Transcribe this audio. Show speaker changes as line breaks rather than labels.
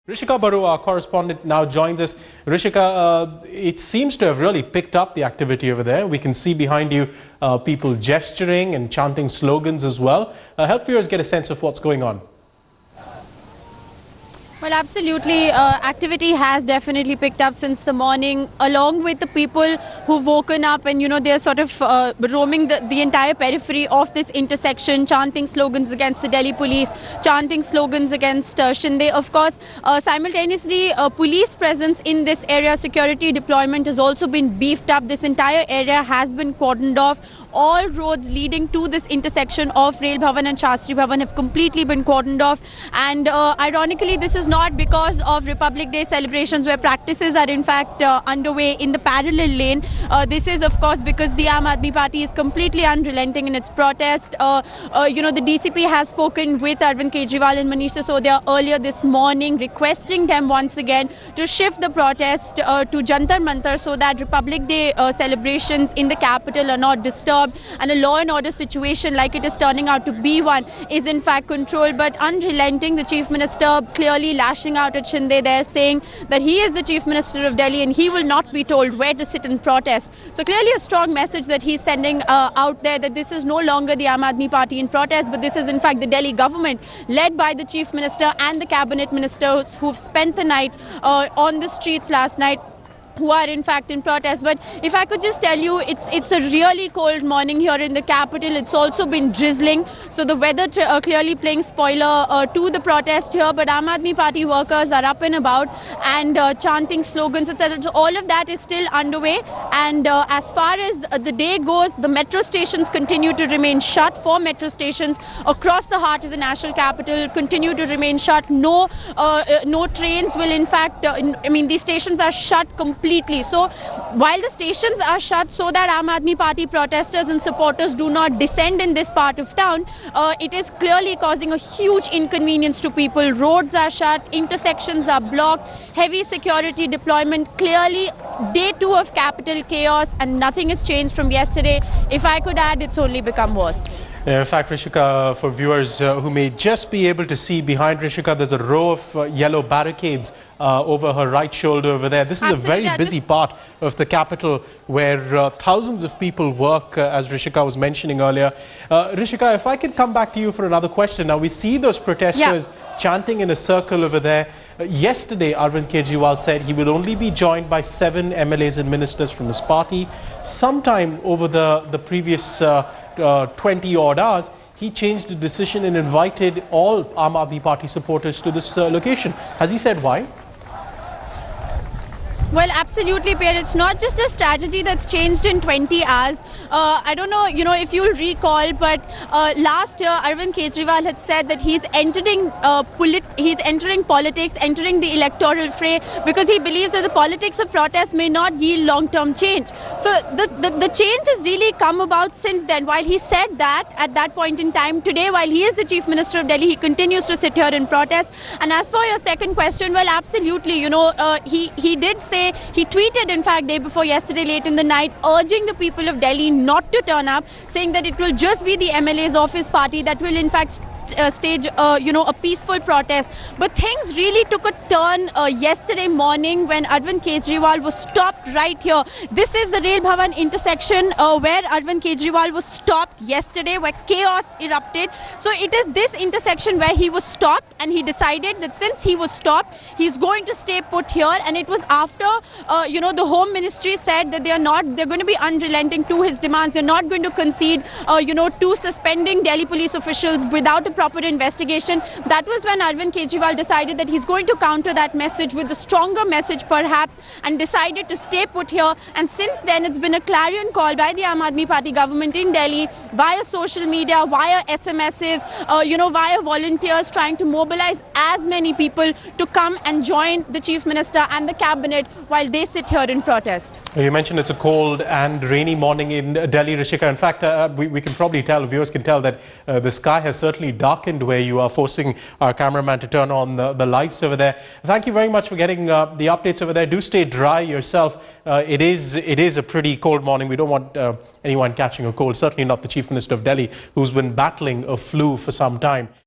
Rishika Baru, our correspondent, now joins us. Rishika, it seems to have really picked up the activity over there. We can see behind you people gesturing and chanting slogans as well. Help viewers get a sense of what's going on.
Well, absolutely. Activity has definitely picked up since the morning, along with the people who've woken up and, they're sort of roaming the entire periphery of this intersection, chanting slogans against the Delhi police, chanting slogans against Shinde. Of course, simultaneously, police presence in this area, security deployment has also been beefed up. This entire area has been cordoned off. All roads leading to this intersection of Rail Bhavan and Shastri Bhavan have completely been cordoned off. And ironically, this is not because of Republic Day celebrations where practices are in fact underway in the parallel lane. This is of course because the Aam Aadmi Party is completely unrelenting in its protest. The DCP has spoken with Arvind Kejriwal and Manish Sisodia earlier this morning, requesting them once again to shift the protest to Jantar Mantar so that Republic Day celebrations in the capital are not disturbed and a law and order situation, like it is turning out to be one, is in fact controlled. But unrelenting, the Chief Minister clearly lashing out at Shinde there, saying that he is the Chief Minister of Delhi and he will not be told where to sit and protest. So clearly a strong message that he's sending out there, that this is no longer the Aam Aadmi Party in protest, but this is in fact the Delhi government led by the Chief Minister and the Cabinet Ministers who've spent the night on the streets last night, who are in fact in protest. But if I could just tell you, it's a really cold morning here in the capital. It's also been drizzling, so the weather clearly playing spoiler to the protest here. But Aam Aadmi Party workers are up and about and chanting slogans, etc. So all of that is still underway. And as far as the day goes, the metro stations continue to remain shut. 4 metro stations across the heart of the national capital continue to remain shut. No trains will in fact, these stations are shut completely. So while the stations are shut so that Aam Aadmi Party protesters and supporters do not descend in this part of town, it is clearly causing a huge inconvenience to people. Roads are shut, intersections are blocked, heavy security deployment. Clearly day 2 of capital chaos, and nothing has changed from yesterday. If I could add, it's only become worse.
In fact, Rishika, for viewers who may just be able to see behind Rishika, there's a row of yellow barricades over her right shoulder over there. This is
Absolutely.
a very busy part of the capital where thousands of people work, as Rishika was mentioning earlier. Rishika, if I could come back to you for another question. Now, we see those protesters chanting in a circle over there. Yesterday, Arvind Kejriwal said he will only be joined by 7 MLAs and ministers from his party. Sometime over the previous 20-odd hours, he changed the decision and invited all Aam Aadmi Party supporters to this location. Has he said why?
Well, absolutely, Pierre. It's not just a strategy that's changed in 20 hours. I don't know, if you'll recall, but last year, Arvind Kejriwal had said that he's entering politics, entering the electoral fray, because he believes that the politics of protest may not yield long-term change. So the change has really come about since then. While he said that at that point in time, today, while he is the Chief Minister of Delhi, he continues to sit here in protest. And as for your second question, well, absolutely, he did say, he tweeted, in fact, day before yesterday, late in the night, urging the people of Delhi not to turn up, saying that it will just be the MLAs of his party that will, in fact, stage a peaceful protest. But things really took a turn yesterday morning when Arvind Kejriwal was stopped right here. This is the Rail Bhavan intersection where Arvind Kejriwal was stopped yesterday, where chaos erupted. So it is this intersection where he was stopped, and he decided that since he was stopped, he's going to stay put here. And it was after the Home Ministry said that they're going to be unrelenting to his demands. They're not going to concede to suspending Delhi police officials without a proper investigation. That was when Arvind Kejriwal decided that he's going to counter that message with a stronger message perhaps, and decided to stay put here. And since then, it's been a clarion call by the Aam Aadmi Party government in Delhi via social media, via SMSs, via volunteers, trying to mobilize as many people to come and join the Chief Minister and the Cabinet while they sit here in protest.
You mentioned it's a cold and rainy morning in Delhi, Rishika. In fact, we can probably tell, viewers can tell that the sky has certainly darkened where you are, forcing our cameraman to turn on the lights over there. Thank you very much for getting the updates over there. Do stay dry yourself. It is a pretty cold morning. We don't want anyone catching a cold, certainly not the Chief Minister of Delhi, who's been battling a flu for some time.